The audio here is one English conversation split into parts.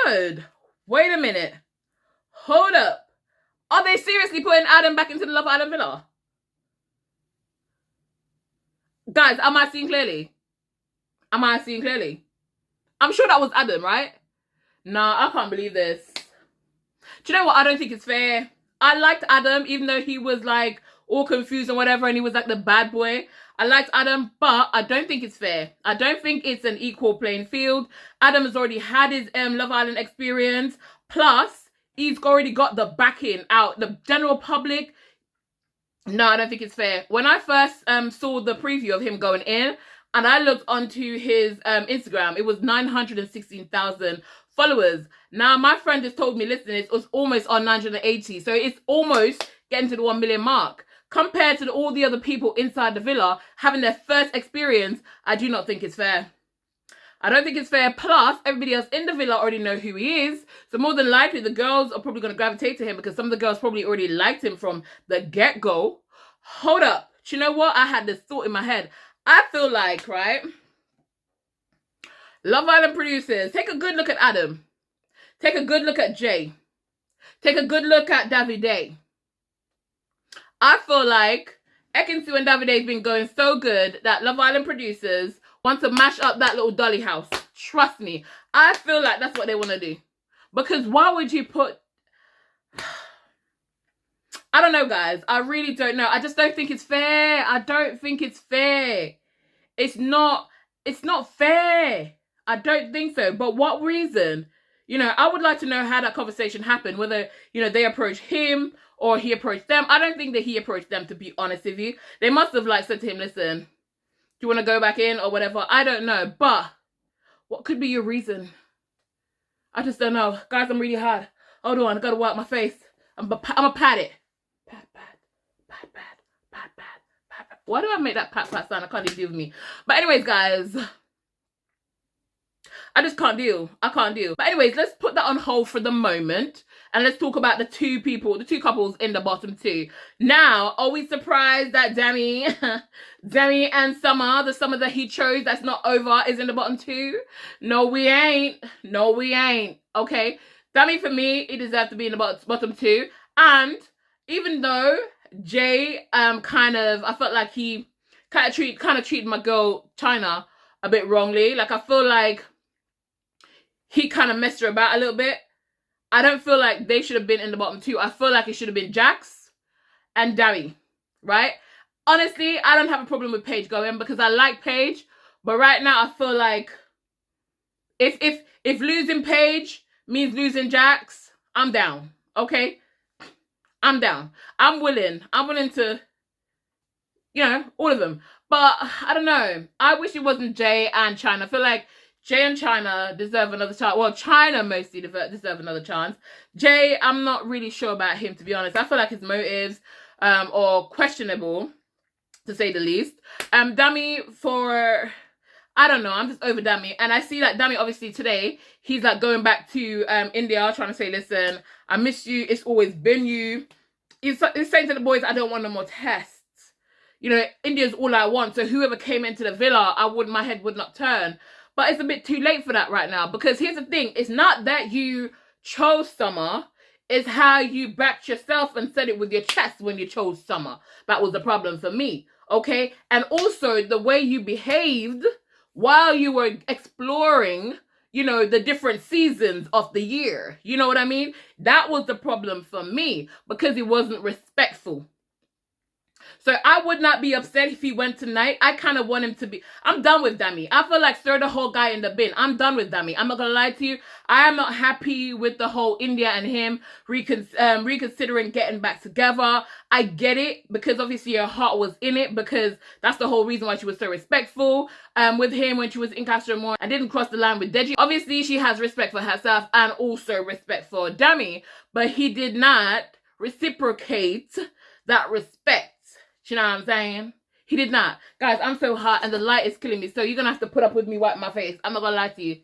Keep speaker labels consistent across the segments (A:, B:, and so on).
A: God. Wait a minute. Hold up. Are they seriously putting Adam back into the Love Island villa? Guys, am I seeing clearly? Am I seeing clearly? I'm sure that was Adam, right? Nah, I can't believe this. Do you know what? I don't think it's fair. I liked Adam, even though he was like all confused and whatever, and he was like the bad boy. I liked Adam, but I don't think it's fair. I don't think it's an equal playing field. Adam has already had his Love Island experience. Plus, he's already got the backing out. The general public, no, I don't think it's fair. When I first saw the preview of him going in, and I looked onto his Instagram, it was 916,000 followers. Now, my friend just told me, listen, it was almost on 980. So it's almost getting to the 1 million mark. Compared to all the other people inside the villa having their first experience, I do not think it's fair. I don't think it's fair. Plus, everybody else in the villa already know who he is. So more than likely, the girls are probably going to gravitate to him because some of the girls probably already liked him from the get-go. Hold up. Do you know what? I had this thought in my head. I feel like, right? Love Island producers, take a good look at Adam. Take a good look at Jay. Take a good look at Davide. I feel like Ekin-Su and Davide have been going so good that Love Island producers want to mash up that little dolly house. Trust me. I feel like that's what they want to do. Because why would you put... I don't know, guys. I really don't know. I just don't think it's fair. I don't think it's fair. It's not fair. I don't think so. But what reason? You know, I would like to know how that conversation happened. Whether, you know, they approached him or he approached them. I don't think that he approached them, to be honest with you. They must have like said to him, listen, do you want to go back in or whatever? I don't know. But what could be your reason? I just don't know. Guys, I'm really hard. Hold on. I got to wipe my face. I'm going to pat it. Pat, pat, pat, pat, pat, pat, pat, pat. Why do I make that pat, pat sound? I can't even deal with me. But anyways, guys, I just can't deal. I can't deal. But anyways, let's put that on hold for the moment. And let's talk about the two couples in the bottom two. Now, are we surprised that Dami and Summer, the Summer that he chose that's not over, is in the bottom two? No, we ain't. No, we ain't. Okay. Dami, for me, he deserves to be in the bottom two. And even though Jay I felt like he kind of treated my girl Chyna a bit wrongly. Like, I feel like he kind of messed her about a little bit. I don't feel like they should have been in the bottom two. I feel like it should have been Jax and Dami, right? Honestly, I don't have a problem with Paige going because I like Paige. But right now, I feel like if losing Paige means losing Jax, I'm down, okay? I'm down. I'm willing to, you know, all of them. But I don't know. I wish it wasn't Jay and Chyna. I feel like Jay and Chyna deserve another chance. Well, Chyna mostly deserve another chance. Jay, I'm not really sure about him, to be honest. I feel like his motives are questionable, to say the least. Dami, I don't know. I'm just over Dami. And I see that Dami, obviously, today, he's like going back to India, trying to say, listen, I miss you. It's always been you. He's saying to the boys, I don't want no more tests. You know, India's all I want. So whoever came into the villa, my head would not turn. But it's a bit too late for that right now. Because here's the thing. It's not that you chose Summer. It's how you backed yourself and said it with your chest when you chose Summer. That was the problem for me. Okay? And also the way you behaved while you were exploring, you know, the different seasons of the year. You know what I mean? That was the problem for me. Because it wasn't respectful. So I would not be upset if he went tonight. I kind of want him to be... I'm done with Dami. I feel like throw the whole guy in the bin. I'm done with Dami. I'm not going to lie to you. I am not happy with the whole India and him reconsidering getting back together. I get it because obviously her heart was in it because that's the whole reason why she was so respectful with him when she was in Castro More. I didn't cross the line with Deji. Obviously, she has respect for herself and also respect for Dami. But he did not reciprocate that respect. You know what I'm saying? He did not. Guys, I'm so hot and the light is killing me. So you're going to have to put up with me wiping my face. I'm not going to lie to you.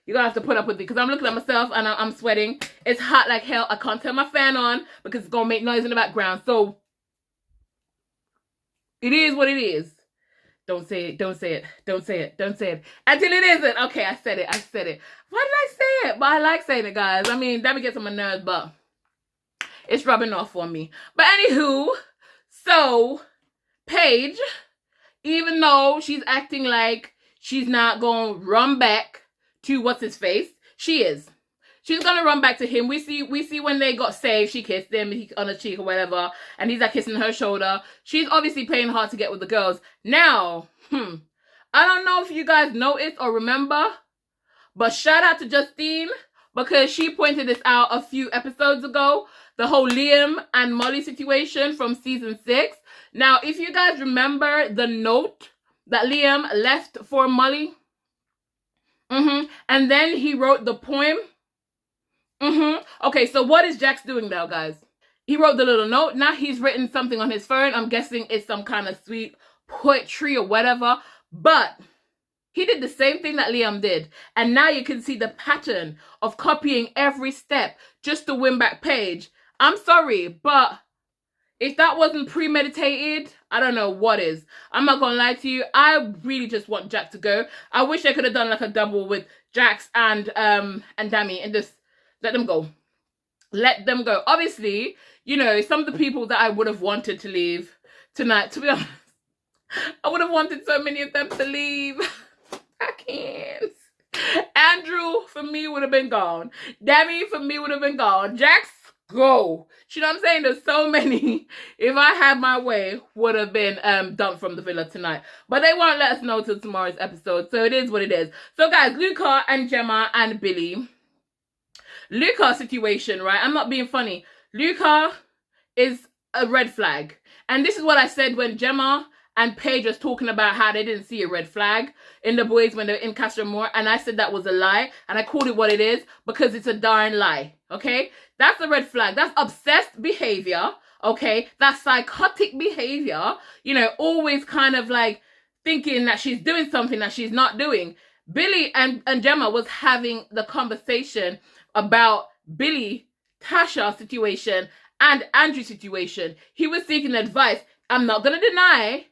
A: You're going to have to put up with me because I'm looking at myself and I'm sweating. It's hot like hell. I can't turn my fan on because it's going to make noise in the background. So it is what it is. Don't say it. Don't say it. Don't say it. Don't say it. Until it isn't. Okay, I said it. I said it. Why did I say it? But I like saying it, guys. I mean, Dami gets on my nerves, but it's rubbing off on me. But anywho, so Paige, even though she's acting like she's not going to run back to what's his face, she is. She's going to run back to him. We see when they got saved, she kissed him on the cheek or whatever, and he's like kissing her shoulder. She's obviously playing hard to get with the girls. Now, I don't know if you guys noticed or remember, but shout out to Justine, because she pointed this out a few episodes ago, the whole Liam and Molly situation from season 6. Now, if you guys remember the note that Liam left for Molly, and then he wrote the poem. Okay, so what is Jax doing now, guys? He wrote the little note. Now he's written something on his phone. I'm guessing it's some kind of sweet poetry or whatever. But he did the same thing that Liam did. And now you can see the pattern of copying every step just to win back Paige. I'm sorry, but if that wasn't premeditated, I don't know what is. I'm not gonna lie to you. I really just want Jax to go. I wish I could have done like a double with Jax and Dami and just let them go. Let them go. Obviously, you know, some of the people that I would have wanted to leave tonight, to be honest, I would have wanted so many of them to leave. I can't. Andrew, for me, would have been gone. Dami, for me, would have been gone. Jax, go. You know what I'm saying? There's so many, if I had my way, would have been dumped from the villa tonight. But they won't let us know till tomorrow's episode, so it is what it is. So, guys, Luca and Gemma and Billy. Luca's situation, right? I'm not being funny. Luca is a red flag. And this is what I said when Gemma and Paige was talking about how they didn't see a red flag in the boys when they were in Castro Moore. And I said that was a lie. And I called it what it is because it's a darn lie. Okay? That's a red flag. That's obsessed behavior. Okay? That's psychotic behavior. You know, always kind of like thinking that she's doing something that she's not doing. Billy and Gemma was having the conversation about Billy, Tasha situation and Andrew situation. He was seeking advice. I'm not going to deny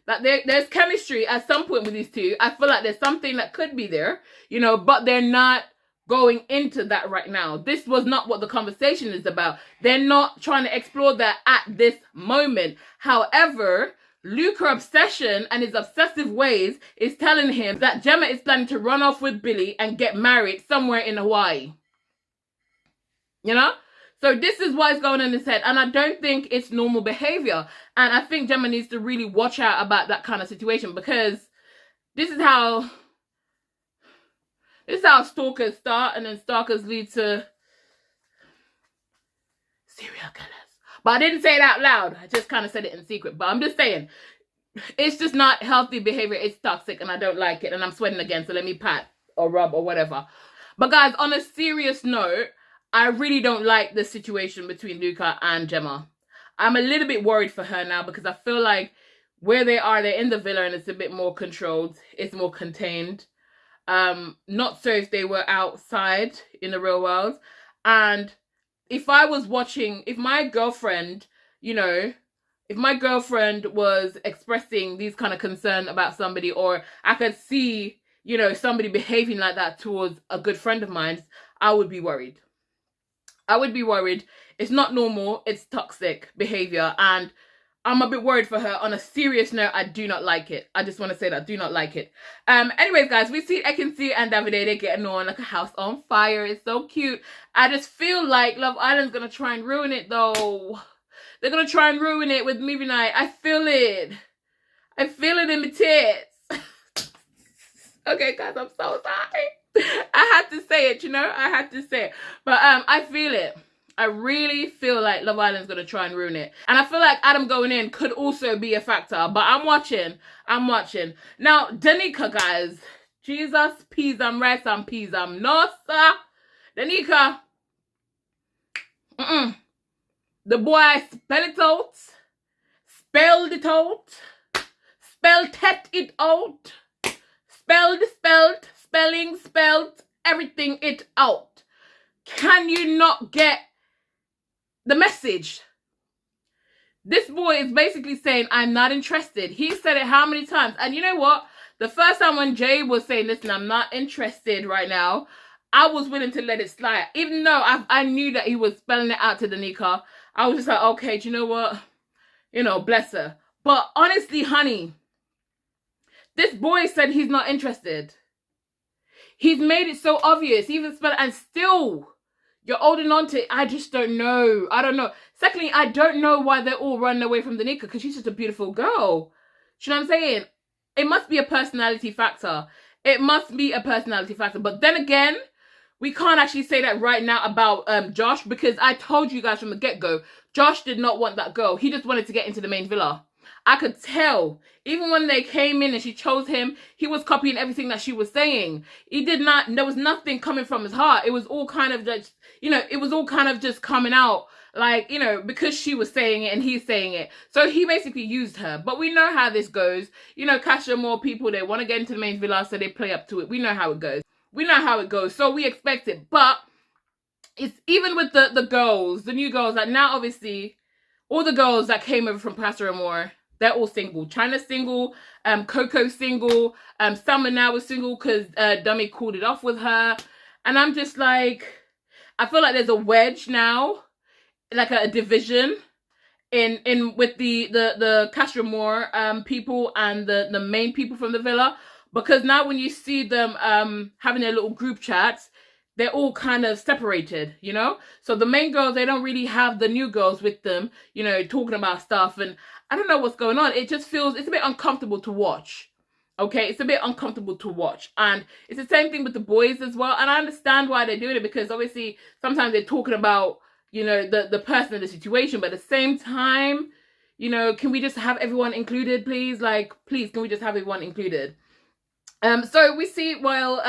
A: that there's chemistry at some point with these two. I feel like there's something that could be there, you know, but they're not going into that right now. This was not what the conversation is about. They're not trying to explore that at this moment. However, Luca's obsession and his obsessive ways is telling him that Gemma is planning to run off with Billy and get married somewhere in Hawaii. You know? So this is what's going on in his head. And I don't think it's normal behavior. And I think Gemma needs to really watch out about that kind of situation, because this is how stalkers start, and then stalkers lead to serial killers. But I didn't say it out loud. I just kind of said it in secret. But I'm just saying, it's just not healthy behavior. It's toxic and I don't like it. And I'm sweating again. So let me pat or rub or whatever. But guys, on a serious note, I really don't like the situation between Luca and Gemma. I'm a little bit worried for her now, because I feel like where they are, they're in the villa and it's a bit more controlled. It's more contained. Not so if they were outside in the real world. And if I was watching, if my girlfriend, you know, if my girlfriend was expressing these kind of concern about somebody, or I could see, you know, somebody behaving like that towards a good friend of mine, I would be worried. I would be worried. It's not normal. It's toxic behavior. And I'm a bit worried for her. On a serious note, I do not like it. I just want to say that I do not like it. Anyways, guys, we see Ekin-Su and Davide. They're getting on like a house on fire. It's so cute. I just feel like Love Island's going to try and ruin it, though. They're going to try and ruin it with movie night. I feel it. I feel it in my tits. Okay, guys, I'm so sorry. I had to say it, you know? I had to say it. But I feel it. I really feel like Love Island's going to try and ruin it. And I feel like Adam going in could also be a factor. But I'm watching. I'm watching. Now, Danica, guys. Jesus, peas and rice and peas and no, sir. Danica. The boy spelled it out. Spelled it out. Spelled it out. Spelled everything it out. Can you not get the message? This boy is basically saying, I'm not interested. He said it how many times? And you know what? The first time when Jay was saying, listen, I'm not interested right now, I was willing to let it slide. Even though I knew that he was spelling it out to Danica, I was just like, okay, do you know what? You know, bless her. But honestly, honey, this boy said he's not interested. He's made it so obvious. He even spelled it, and still, you're holding on to it. I just don't know. I don't know. Secondly, I don't know why they're all running away from Danica, because she's just a beautiful girl. You know what I'm saying? It must be a personality factor. It must be a personality factor. But then again, we can't actually say that right now about Josh, because I told you guys from the get-go, Josh did not want that girl. He just wanted to get into the main villa. I could tell. Even when they came in and she chose him, he was copying everything that she was saying. He did not, there was nothing coming from his heart. It was all kind of just, you know, it was all kind of just coming out. Like, you know, because she was saying it and he's saying it. So he basically used her. But we know how this goes. You know, Kasha, more people, they want to get into the main villa, so they play up to it. We know how it goes. We know how it goes. So we expect it. But it's even with the girls, the new girls, like now obviously, all the girls that came over from Pastor Amore, they're all single. Chyna's single, Coco's single, Summer now is single because Dami called it off with her. And I'm just like, I feel like there's a wedge now, like a division in with the Castro Moore people and the main people from the villa, because now when you see them having their little group chats, they're all kind of separated, you know? So the main girls, they don't really have the new girls with them, you know, talking about stuff. And I don't know what's going on. It just feels, it's a bit uncomfortable to watch. Okay? It's a bit uncomfortable to watch. And it's the same thing with the boys as well. And I understand why they're doing it, because obviously sometimes they're talking about, you know, the person in the situation. But at the same time, you know, can we just have everyone included, please? Like, please, can we just have everyone included? So we see while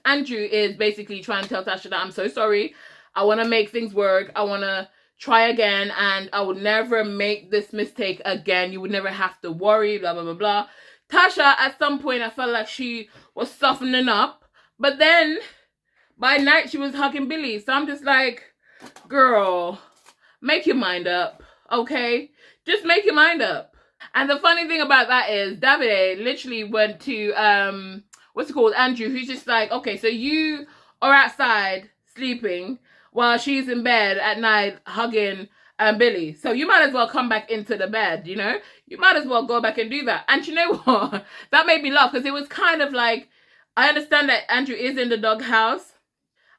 A: Andrew is basically trying to tell Tasha that I'm so sorry. I want to make things work. I want to try again, and I would never make this mistake again. You would never have to worry, blah, blah, blah, blah. Tasha, at some point, I felt like she was softening up. But then, by night, she was hugging Billy. So I'm just like, girl, make your mind up, okay? Just make your mind up. And the funny thing about that is Davide literally went to, what's it called, Andrew, who's just like, okay, so you are outside sleeping while she's in bed at night hugging Billy. So you might as well come back into the bed, you know? You might as well go back and do that. And you know what? That made me laugh, because it was kind of like, I understand that Andrew is in the doghouse,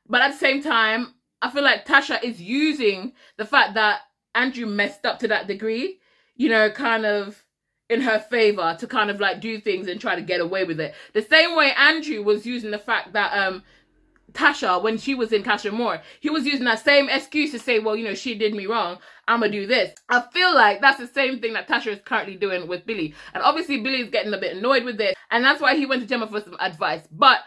A: but at the same time, I feel like Tasha is using the fact that Andrew messed up to that degree, you know, kind of in her favor to kind of like do things and try to get away with it. The same way Andrew was using the fact that Tasha, when she was in Casa Moore, he was using that same excuse to say, well, you know, she did me wrong, I'm gonna do this. I feel like that's the same thing that Tasha is currently doing with Billy. And obviously Billy's getting a bit annoyed with this, and that's why he went to Gemma for some advice. But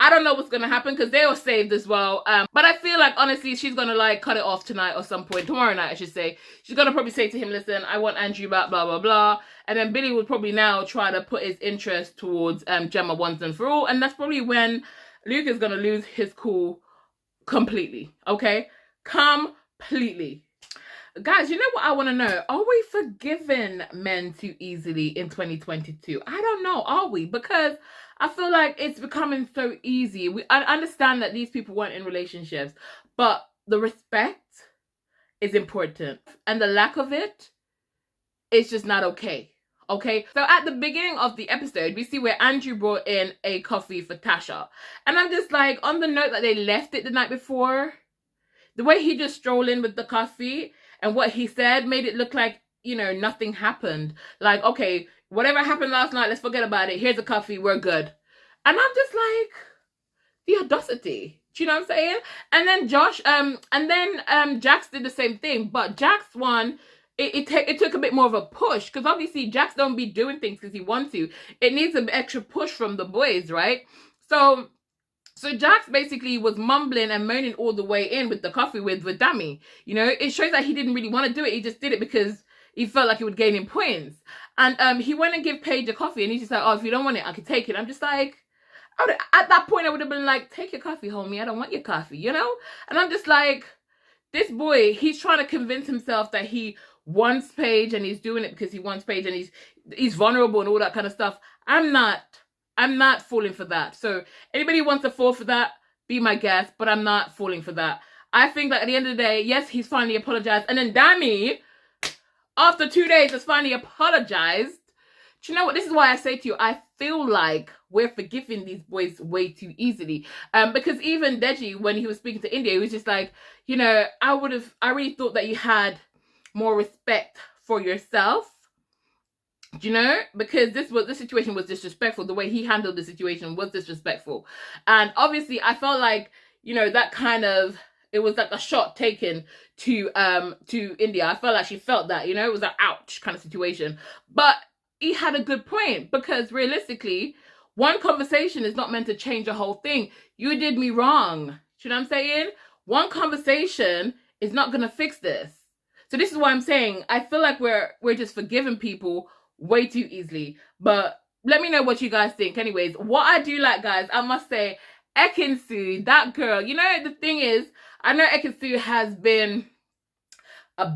A: I don't know what's gonna happen, because they were saved as well. But I feel like, honestly, she's gonna like cut it off tonight or some point, tomorrow night I should say. She's gonna probably say to him, listen, I want Andrew back, blah, blah, blah. And then Billy would probably now try to put his interest towards Gemma once and for all. And that's probably when Luke is gonna lose his cool completely, okay? Completely. Guys, you know what I want to know? Are we forgiving men too easily in 2022? I don't know. Are we? Because I feel like it's becoming so easy. I understand that these people weren't in relationships, but the respect is important. And the lack of it is just not okay. Okay? So at the beginning of the episode, we see where Andrew brought in a coffee for Tasha. And I'm just like, on the note that they left it the night before, the way he just strolled in with the coffee and what he said made it look like, you know, nothing happened. Like, okay, whatever happened last night, let's forget about it. Here's a coffee, we're good. And I'm just like, the audacity. Do you know what I'm saying? And then Jax did the same thing. But Jax one, it took a bit more of a push, because obviously Jax don't be doing things because he wants to. It needs an extra push from the boys, right? So Jax basically was mumbling and moaning all the way in with the coffee with Dami. You know, it shows that he didn't really want to do it. He just did it because he felt like it would gain him points. And he went and gave Paige a coffee, and he's just like, oh, if you don't want it, I can take it. I'm just like, at that point, I would have been like, take your coffee, homie. I don't want your coffee, you know? And I'm just like, this boy, he's trying to convince himself that he wants Paige and he's doing it because he wants Paige and he's vulnerable and all that kind of stuff. I'm not falling for that. So anybody who wants to fall for that, be my guest, but I'm not falling for that. I think that at the end of the day, yes, he's finally apologized. And then Dami, after 2 days, has finally apologized. Do you know what? This is why I say to you, I feel like we're forgiving these boys way too easily. Because even Deji, when he was speaking to Indiyah, he was just like, you know, I really thought that you had more respect for yourself. Do you know? Because this situation was disrespectful. The way he handled the situation was disrespectful. And obviously, I felt like, you know, that kind of, it was like a shot taken to Indiyah. I felt like she felt that, you know, it was an ouch kind of situation. But he had a good point, because realistically, one conversation is not meant to change the whole thing. You did me wrong. Do you know what I'm saying? One conversation is not going to fix this. So this is why I'm saying I feel like we're just forgiving people way too easily. But let me know what you guys think. Anyways, what I do like, guys, I must say, Ekin-Su, that girl, you know, the thing is, I know Ekin-Su has been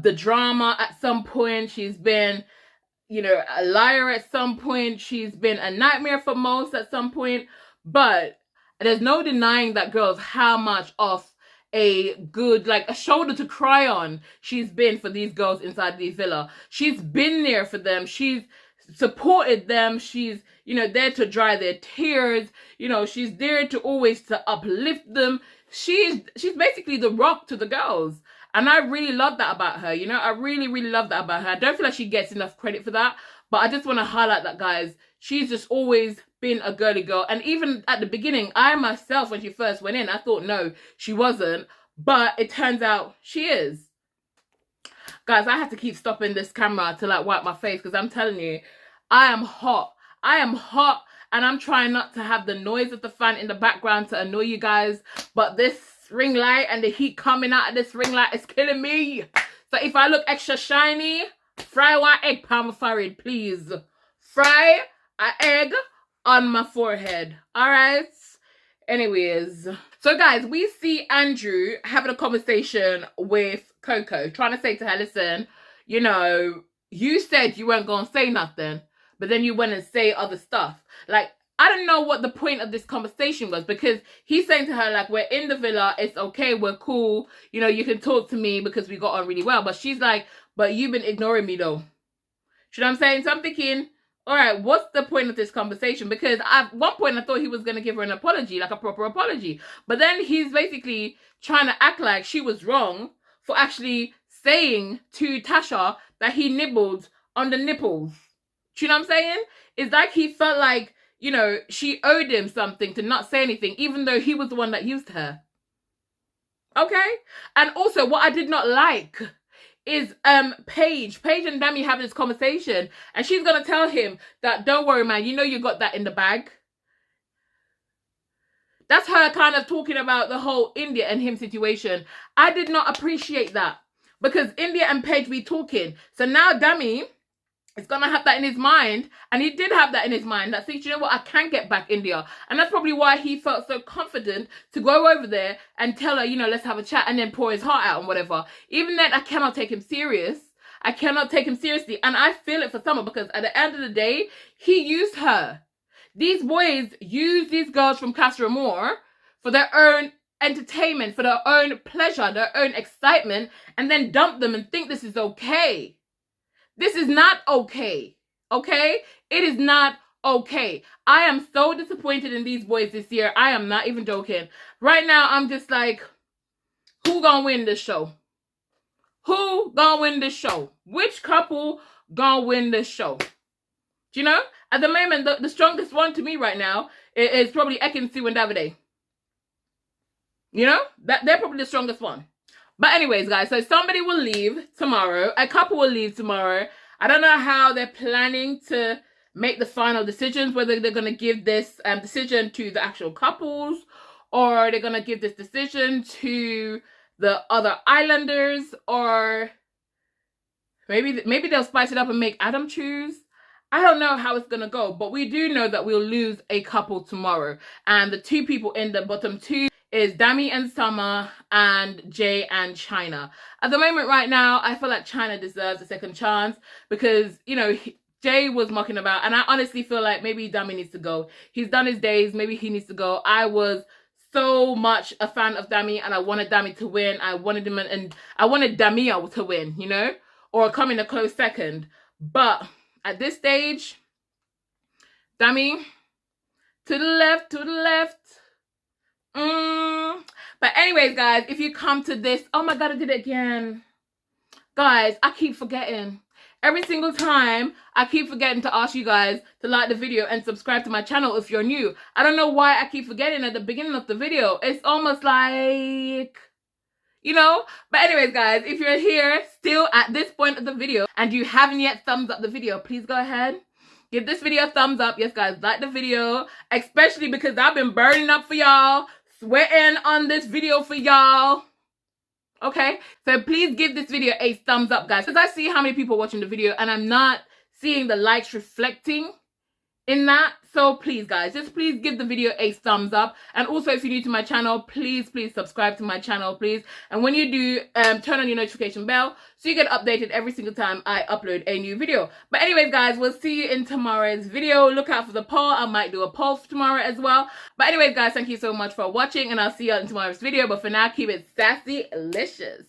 A: the drama at some point. She's been, you know, a liar at some point. She's been a nightmare for most at some point. But there's no denying that, girls, how much of a good, like, a shoulder to cry on she's been for these girls inside the villa. She's been there for them. She's supported them. She's, you know, there to dry their tears. You know, she's there to always to uplift them. She's basically the rock to the girls. And I really love that about her, you know. I really, really love that about her. I don't feel like she gets enough credit for that. But I just want to highlight that, guys. She's just always been a girly girl. And even at the beginning, I myself, when she first went in, I thought, no, she wasn't. But it turns out she is. Guys, I have to keep stopping this camera to, like, wipe my face, because I'm telling you, I am hot. I am hot. And I'm trying not to have the noise of the fan in the background to annoy you guys. But this ring light and the heat coming out of this ring light is killing me. So if I look extra shiny, fry one egg on my forehead, please. Fry an egg on my forehead. Alright? Anyways. So guys, we see Andrew having a conversation with Coco, trying to say to her, listen, you know, you said you weren't going to say nothing, but then you went and say other stuff. Like, I don't know what the point of this conversation was, because he's saying to her, like, we're in the villa, it's okay, we're cool, you know, you can talk to me because we got on really well. But she's like, but you've been ignoring me though. You know what I'm saying? So I'm thinking, all right, what's the point of this conversation? Because at one point I thought he was going to give her an apology, like a proper apology. But then he's basically trying to act like she was wrong for actually saying to Tasha that he nibbled on the nipples. Do you know what I'm saying? It's like he felt like, you know, she owed him something to not say anything, even though he was the one that used her. Okay? And also, what I did not like is Paige and Dami having this conversation, and she's going to tell him that, don't worry, man, you know you got that in the bag. That's her kind of talking about the whole Indiyah and him situation. I did not appreciate that, because Indiyah and Paige be talking. So now Dami is going to have that in his mind, and he did have that in his mind, that thinks, you know what, I can get back Indiyah. And that's probably why he felt so confident to go over there and tell her, you know, let's have a chat, and then pour his heart out and whatever. Even then, I cannot take him serious. I cannot take him seriously. And I feel it for Summer, because at the end of the day, he used her. These boys use these girls from Casa Amor for their own entertainment, for their own pleasure, their own excitement, and then dump them and think this is okay. This is not okay. Okay? It is not okay. I am so disappointed in these boys this year. I am not even joking. Right now, I'm just like, who gonna win this show? Who gonna win this show? Which couple gonna win this show? Do you know? At the moment, the strongest one to me right now is probably Ekin-Su and Davide. You know? They're probably the strongest one. But anyways, guys, so somebody will leave tomorrow. A couple will leave tomorrow. I don't know how they're planning to make the final decisions, whether they're going to give this decision to the actual couples, or they're going to give this decision to the other islanders, or maybe they'll spice it up and make Adam choose. I don't know how it's going to go, but we do know that we'll lose a couple tomorrow. And the two people in the bottom two is Dami and Summer and Jay and Chyna. At the moment right now, I feel like Chyna deserves a second chance because, you know, Jay was mocking about, and I honestly feel like maybe Dami needs to go. He's done his days, maybe he needs to go. I was so much a fan of Dami, and I wanted Dami to win. I wanted him, and I wanted Dami to win, you know, or come in a close second. But at this stage, Dami, to the left, to the left. But anyways, guys, if you come to this, oh my God, I did it again. Guys, I keep forgetting. Every single time, I keep forgetting to ask you guys to like the video and subscribe to my channel if you're new. I don't know why I keep forgetting at the beginning of the video. It's almost like, you know? But anyways, guys, if you're here still at this point of the video and you haven't yet thumbs up the video, please go ahead. Give this video a thumbs up. Yes, guys, like the video, especially because I've been burning up for y'all, sweating on this video for y'all. Okay, so please give this video a thumbs up, guys, because I see how many people are watching the video and I'm not seeing the likes reflecting in that. So please, guys, just please give the video a thumbs up. And also, if you're new to my channel, please subscribe to my channel, please. And when you do, turn on your notification bell so you get updated every single time I upload a new video. But anyways, guys, we'll see you in tomorrow's video. Look out for the poll. I might do a poll for tomorrow as well. But anyways, guys, thank you so much for watching, and I'll see you in tomorrow's video. But for now, keep it sassy-licious.